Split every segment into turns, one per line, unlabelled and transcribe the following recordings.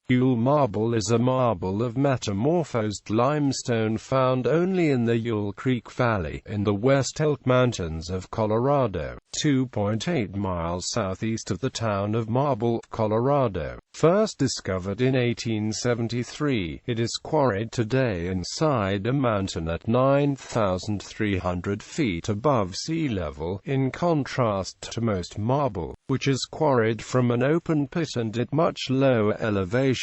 Yule Marble is a marble of metamorphosed limestone found only in the Yule Creek Valley, in the West Elk Mountains of Colorado, 2.8 miles southeast of the town of Marble, Colorado. First discovered in 1873, it is quarried today inside a mountain at 9,300 feet above sea level, in contrast to most marble, which is quarried from an open pit and at much lower elevations.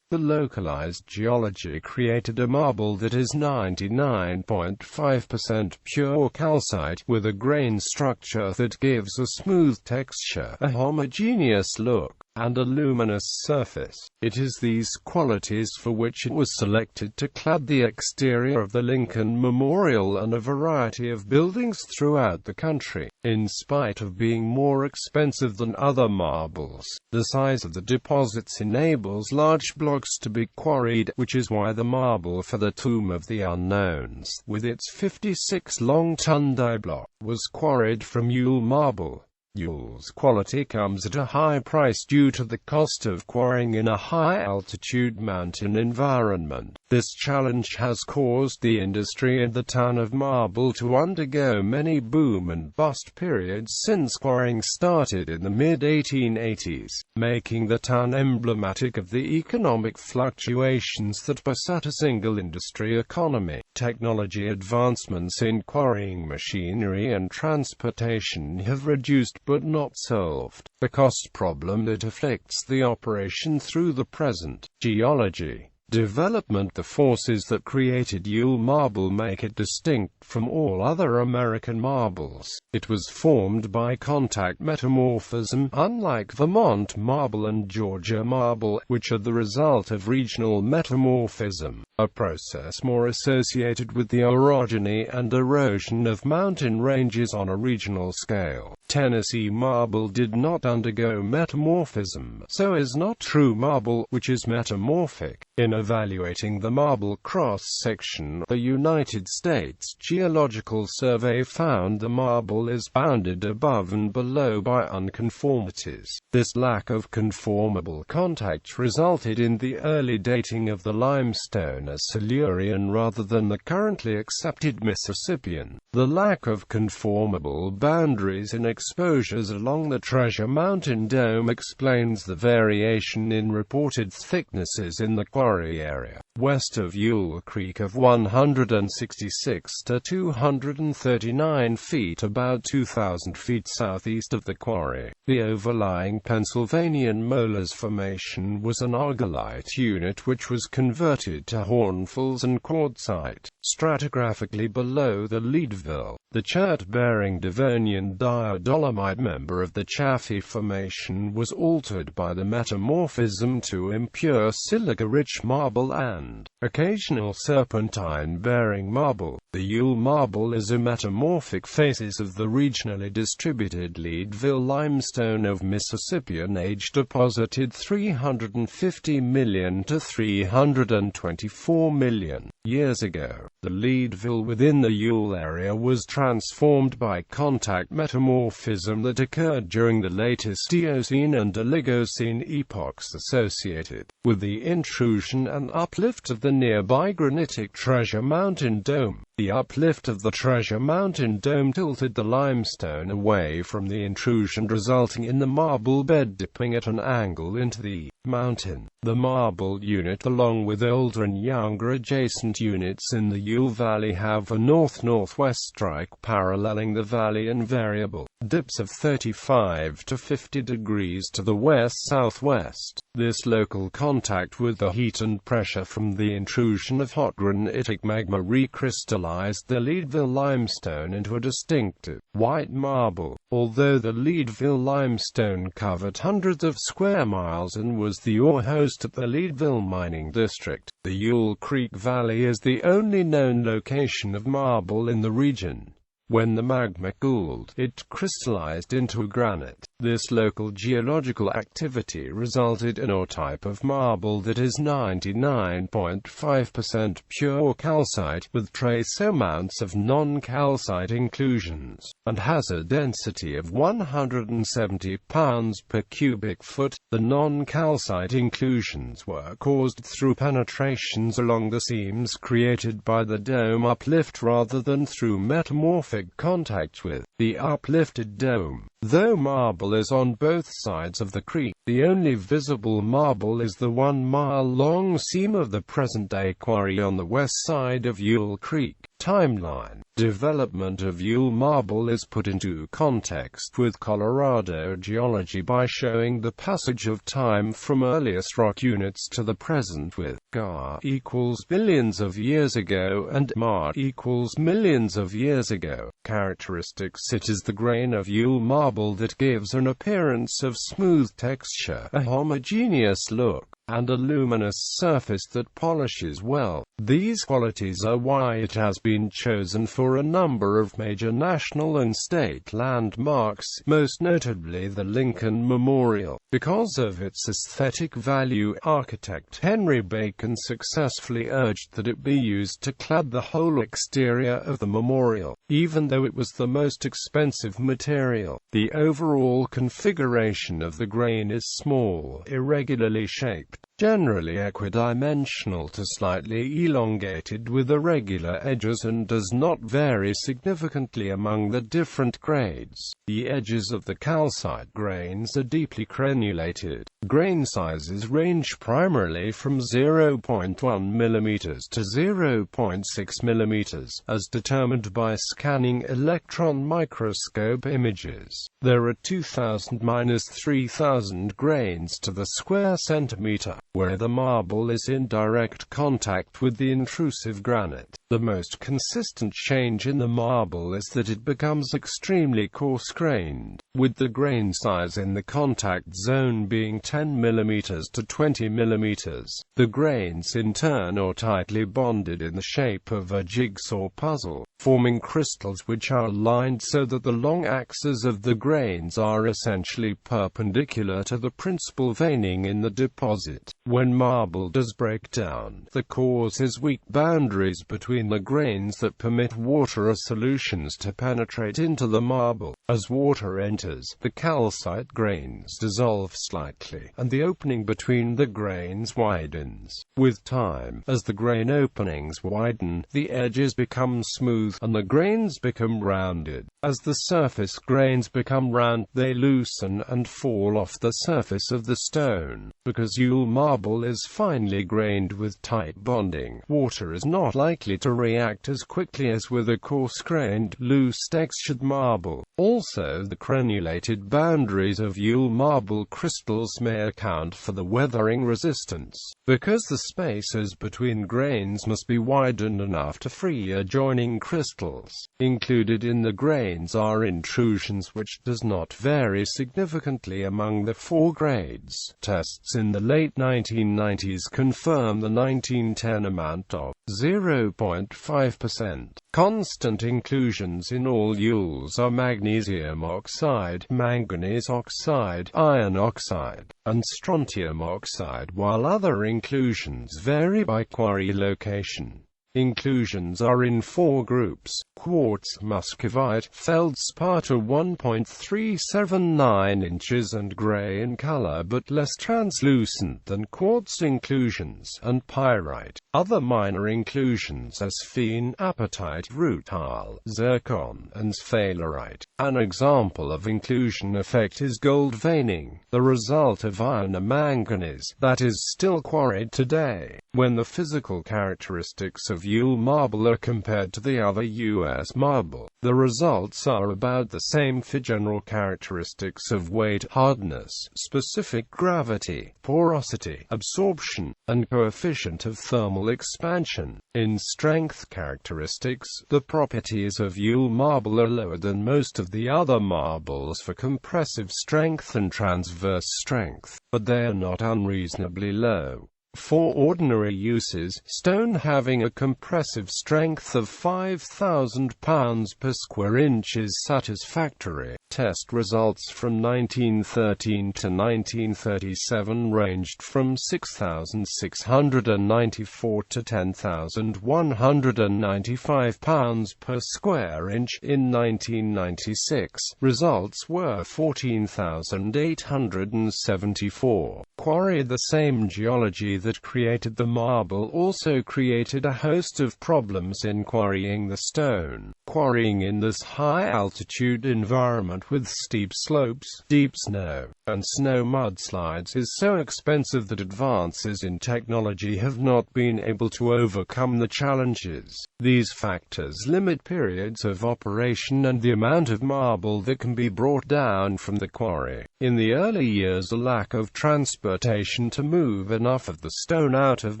The localized geology created a marble that is 99.5% pure calcite, with a grain structure that gives a smooth texture, a homogeneous look, and a luminous surface. It is these qualities for which it was selected to clad the exterior of the Lincoln Memorial and a variety of buildings throughout the country. In spite of being more expensive than other marbles, the size of the deposits enables large blocks to be quarried, which is why the marble for the Tomb of the Unknowns, with its 56 long-ton die block, was quarried from Yule Marble. Yule's quality comes at a high price due to the cost of quarrying in a high-altitude mountain environment. This challenge has caused the industry in the town of Marble to undergo many boom and bust periods since quarrying started in the mid-1880s, making the town emblematic of the economic fluctuations that beset a single industry economy. Technology advancements in quarrying machinery and transportation have reduced but not solved the cost problem that afflicts the operation through the present. Geology development. The forces that created Yule Marble make it distinct from all other American marbles. It was formed by contact metamorphism, unlike Vermont marble and Georgia marble, which are the result of regional metamorphism, a process more associated with the orogeny and erosion of mountain ranges on a regional scale. Tennessee marble did not undergo metamorphism, so is not true marble, which is metamorphic. In evaluating the marble cross-section, the United States Geological Survey found the marble is bounded above and below by unconformities. This lack of conformable contact resulted in the early dating of the limestone as Silurian rather than the currently accepted Mississippian. The lack of conformable boundaries in exposures along the Treasure Mountain Dome explains the variation in reported thicknesses in the quarry area west of Yule Creek of 166 to 239 feet, about 2,000 feet southeast of the quarry. The overlying Pennsylvanian Molars Formation was an argillite unit which was converted to hornfels and quartzite. Stratigraphically below the Leadville, the chert-bearing Devonian diadolomite member of the Chaffee Formation was altered by the metamorphism to impure silica-rich marble and occasional serpentine-bearing marble. The Yule Marble is a metamorphic phases of the regionally distributed Leadville limestone of Mississippian age deposited 350 million to 324 million years ago. The Leadville within the Yule area was transformed by contact metamorphism that occurred during the latest Eocene and Oligocene epochs associated with the intrusion and uplift of the nearby granitic Treasure Mountain Dome. The uplift of the Treasure Mountain Dome tilted the limestone away from the intrusion, resulting in the marble bed dipping at an angle into the mountain. The marble unit, along with older and younger adjacent units in the Yule Valley, have a north-northwest strike paralleling the valley and variable dips of 35 to 50 degrees to the west-southwest. This local contact with the heat and pressure from the intrusion of hot granitic magma recrystallized the Leadville limestone into a distinctive white marble. Although the Leadville limestone covered hundreds of square miles and was the ore host at the Leadville mining district, the Yule Creek Valley is the only known location of marble in the region. When the magma cooled, it crystallized into granite. This local geological activity resulted in a type of marble that is 99.5% pure calcite, with trace amounts of non-calcite inclusions, and has a density of 170 pounds per cubic foot. The non-calcite inclusions were caused through penetrations along the seams created by the dome uplift rather than through metamorphic contact with the uplifted dome. Though marble is on both sides of the creek, the only visible marble is the 1-mile-long seam of the present-day quarry on the west side of Yule Creek. Timeline. Development of Yule Marble is put into context with Colorado geology by showing the passage of time from earliest rock units to the present, with Ga equals billions of years ago and Ma equals millions of years ago. Characteristics: it is the grain of Yule marble that gives an appearance of smooth texture, a homogeneous look, and a luminous surface that polishes well. These qualities are why it has been chosen for a number of major national and state landmarks, most notably the Lincoln Memorial. Because of its aesthetic value, architect Henry Bacon successfully urged that it be used to clad the whole exterior of the memorial, even though it was the most expensive material. The overall configuration of the grain is small, irregularly shaped, generally equidimensional to slightly elongated with irregular edges, and does not vary significantly among the different grades. The edges of the calcite grains are deeply crenulated. Grain sizes range primarily from 0.1 mm to 0.6 mm, as determined by scanning electron microscope images. There are 2,000–3,000 grains to the square centimeter, where the marble is in direct contact with the intrusive granite. The most consistent change in the marble is that it becomes extremely coarse-grained, with the grain size in the contact zone being 10 mm to 20 mm. The grains in turn are tightly bonded in the shape of a jigsaw puzzle, forming crystals which are aligned so that the long axes of the grains are essentially perpendicular to the principal veining in the deposit. When marble does break down, the cause is weak boundaries between the grains that permit water or solutions to penetrate into the marble. As water enters, the calcite grains dissolve slightly, and the opening between the grains widens. With time, as the grain openings widen, the edges become smooth, and the grains become rounded. As the surface grains become round, they loosen and fall off the surface of the stone. Because Yule marble is finely grained with tight bonding, water is not likely to react as quickly as with a coarse-grained, loose-textured marble. Also, the crenulated boundaries of Yule marble crystals may account for the weathering resistance, because the spaces between grains must be widened enough to free adjoining crystals. Included in the grains are intrusions which does not vary significantly among the four grades. Tests in the late 1990s confirm the 1910 amount of 0.5%. Constant inclusions in all Yules are magnesium oxide, manganese oxide, iron oxide, and strontium oxide, while other inclusions vary by quarry location. Inclusions are in four groups: quartz, muscovite, feldspar to 1.379 inches and gray in color but less translucent than quartz inclusions, and pyrite. Other minor inclusions are sphene, apatite, rutile, zircon, and sphalerite. An example of inclusion effect is gold veining, the result of iron or manganese, that is still quarried today. When the physical characteristics of Yule marble are compared to the other U.S. marble, the results are about the same for general characteristics of weight, hardness, specific gravity, porosity, absorption, and coefficient of thermal expansion. In strength characteristics, the properties of Yule marble are lower than most of the other marbles for compressive strength and transverse strength, but they are not unreasonably low. For ordinary uses, stone having a compressive strength of 5,000 pounds per square inch is satisfactory. Test results from 1913 to 1937 ranged from 6,694 to 10,195 pounds per square inch. In 1996, results were 14,874. Quarried. The same geology that created the marble also created a host of problems in quarrying the stone. Quarrying in this high-altitude environment with steep slopes, deep snow, and snow mudslides is so expensive that advances in technology have not been able to overcome the challenges. These factors limit periods of operation and the amount of marble that can be brought down from the quarry. In the early years, a lack of transportation to move enough of the stone out of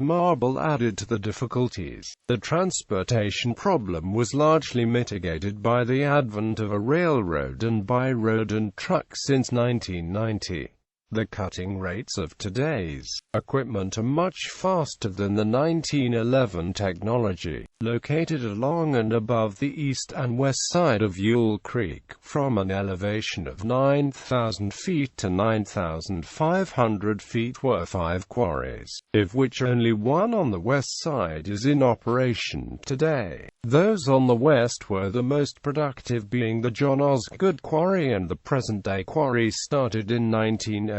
marble added to the difficulties. The transportation problem was largely mitigated by the advent of a railroad and by road and truck since 1990. The cutting rates of today's equipment are much faster than the 1911 technology. Located along and above the east and west side of Yule Creek, from an elevation of 9,000 feet to 9,500 feet, were 5 quarries, of which only one on the west side is in operation today. Those on the west were the most productive, being the John Osgood Quarry and the present-day quarry started in 1905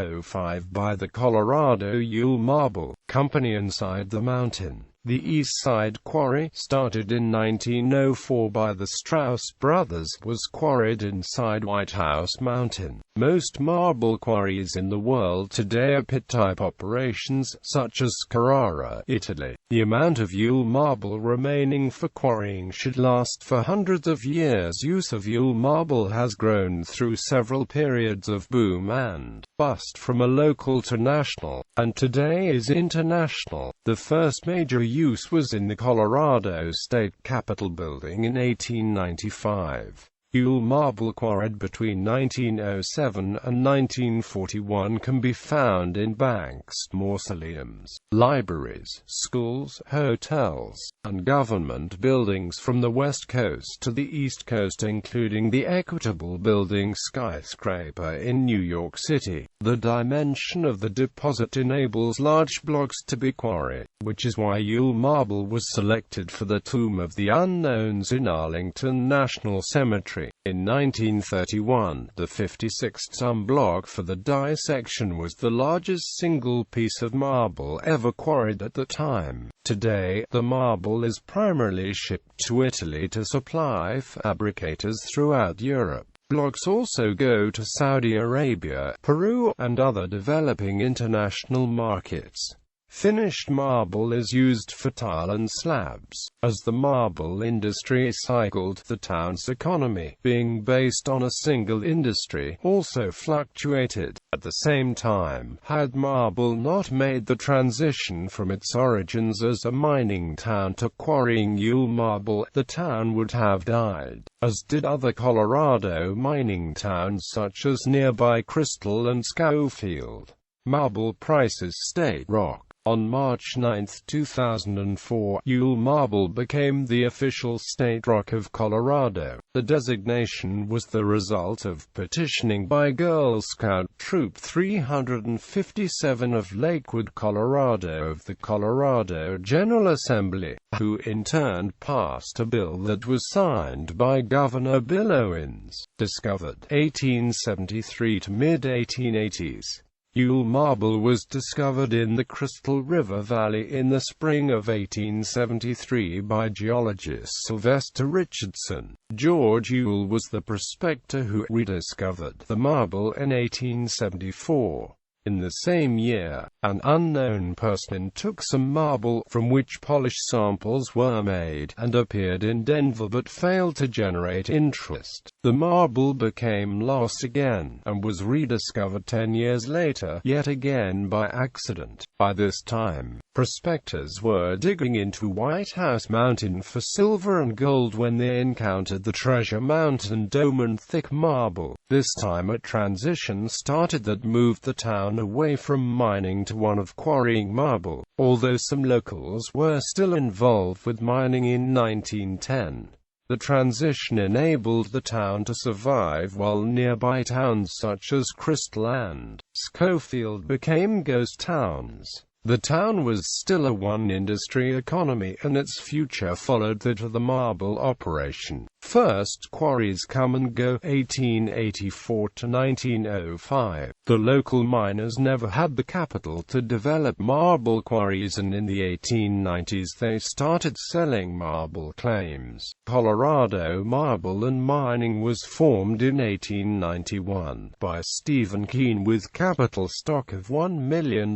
by the Colorado Yule Marble Company inside the mountain. The East Side Quarry, started in 1904 by the Strauss brothers, was quarried inside White House Mountain. Most marble quarries in the world today are pit-type operations, such as Carrara, Italy. The amount of Yule marble remaining for quarrying should last for hundreds of years. Use of Yule marble has grown through several periods of boom and bust, from a local to national, and today is international. The first major use was in the Colorado State Capitol building in 1895. Yule marble quarried between 1907 and 1941 can be found in banks, mausoleums, libraries, schools, hotels, and government buildings from the west coast to the east coast, including the Equitable Building skyscraper in New York City. The dimension of the deposit enables large blocks to be quarried, which is why Yule marble was selected for the Tomb of the Unknowns in Arlington National Cemetery. In 1931, the 56-ton block for the dissection was the largest single piece of marble ever quarried at the time. Today, the marble is primarily shipped to Italy to supply fabricators throughout Europe. Blocks also go to Saudi Arabia, Peru, and other developing international markets. Finished marble is used for tile and slabs. As the marble industry cycled, the town's economy, being based on a single industry, also fluctuated. At the same time, had marble not made the transition from its origins as a mining town to quarrying Yule marble, the town would have died, as did other Colorado mining towns such as nearby Crystal and Schofield. Marble prices stayed rock. On March 9, 2004, Yule marble became the official state rock of Colorado. The designation was the result of petitioning by Girl Scout Troop 357 of Lakewood, Colorado of the Colorado General Assembly, who in turn passed a bill that was signed by Governor Bill Owens. Discovered 1873 to mid-1880s. Yule marble was discovered in the Crystal River Valley in the spring of 1873 by geologist Sylvester Richardson. George Yule was the prospector who rediscovered the marble in 1874. In the same year, an unknown person took some marble, from which polish samples were made, and appeared in Denver but failed to generate interest. The marble became lost again, and was rediscovered 10 years later, yet again by accident. By this time, prospectors were digging into White House Mountain for silver and gold when they encountered the Treasure Mountain dome and thick marble. This time a transition started that moved the town away from mining to one of quarrying marble, although some locals were still involved with mining in 1910. The transition enabled the town to survive while nearby towns such as Crystal and Schofield became ghost towns. The town was still a one-industry economy, and its future followed that of the marble operation. First quarries come and go, 1884 to 1905. The local miners never had the capital to develop marble quarries, and in the 1890s they started selling marble claims. Colorado Marble and Mining was formed in 1891 by Stephen Keene with capital stock of $1 million.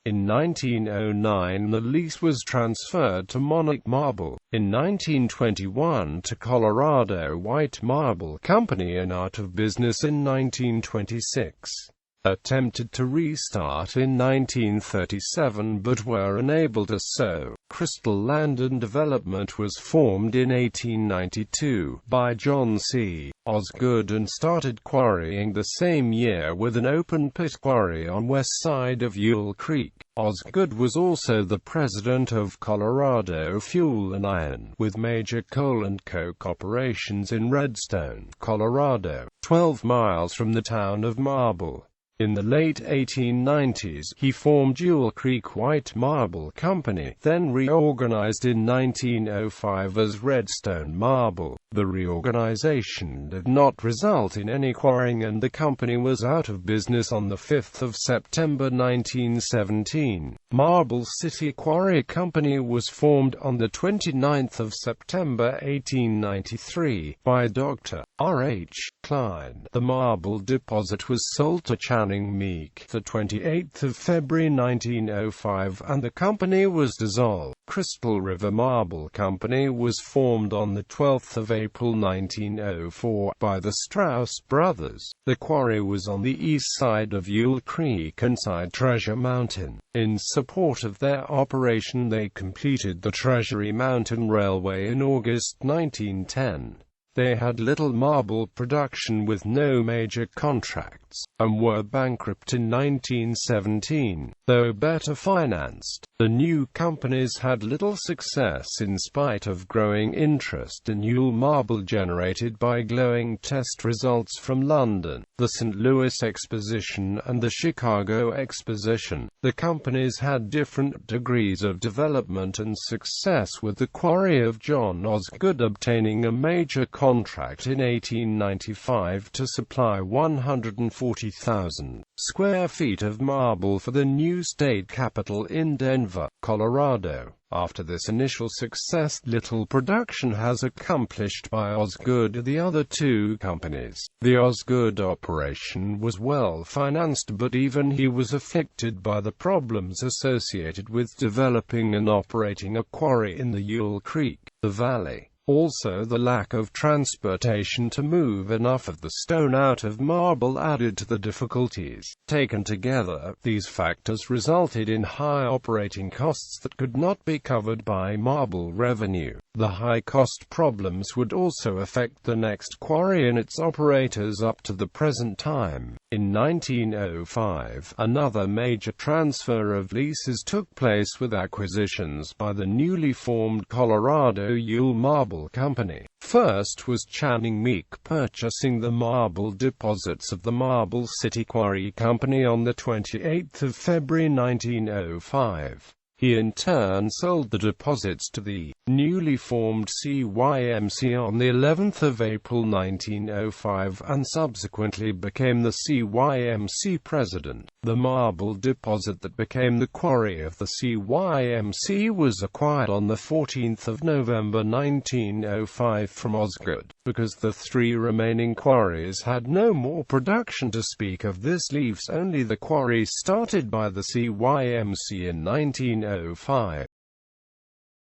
In 1909 the lease was transferred to Monarch Marble. In 1921 to Colorado White Marble Company, and out of business in 1926. Attempted to restart in 1937 but were unable to so. Crystal Land and Development was formed in 1892 by John C. Osgood and started quarrying the same year with an open-pit quarry on west side of Yule Creek. Osgood was also the president of Colorado Fuel and Iron, with major coal and coke operations in Redstone, Colorado, 12 miles from the town of Marble. In the late 1890s, he formed Yule Creek White Marble Company, then reorganized in 1905 as Redstone Marble. The reorganization did not result in any quarrying, and the company was out of business on 5 September 1917. Marble City Quarry Company was formed on 29 September 1893 by Dr. R.H. Clyde. The marble deposit was sold to Channing Meek 28 February 1905, and the company was dissolved. Crystal River Marble Company was formed on 12 April 1904 by the Strauss brothers. The quarry was on the east side of Yule Creek inside Treasure Mountain. In support of their operation they completed the Treasury Mountain Railway in August 1910. They had little marble production with no major contracts, and were bankrupt in 1917. Though better financed, the new companies had little success in spite of growing interest in Yule marble generated by glowing test results from London, the St. Louis Exposition and the Chicago Exposition. The companies had different degrees of development and success, with the quarry of John Osgood obtaining a major contract in 1895 to supply 140,000 square feet of marble for the new state capital in Denver, Colorado. After this initial success, little production has accomplished by Osgood or the other two companies. The Osgood operation was well financed, but even he was afflicted by the problems associated with developing and operating a quarry in the Yule Creek Valley. Also, the lack of transportation to move enough of the stone out of marble added to the difficulties. Taken together, these factors resulted in high operating costs that could not be covered by marble revenue. The high-cost problems would also affect the next quarry and its operators up to the present time. In 1905, another major transfer of leases took place with acquisitions by the newly formed Colorado Yule Marble Company. First was Channing Meek purchasing the marble deposits of the Marble City Quarry Company on 28 February 1905. He in turn sold the deposits to the newly formed CYMC on the 11th of April 1905 and subsequently became the CYMC president. The marble deposit that became the quarry of the CYMC was acquired on the 14th of November 1905 from Osgood. Because the three remaining quarries had no more production to speak of, this leaves only the quarry started by the CYMC in 1905.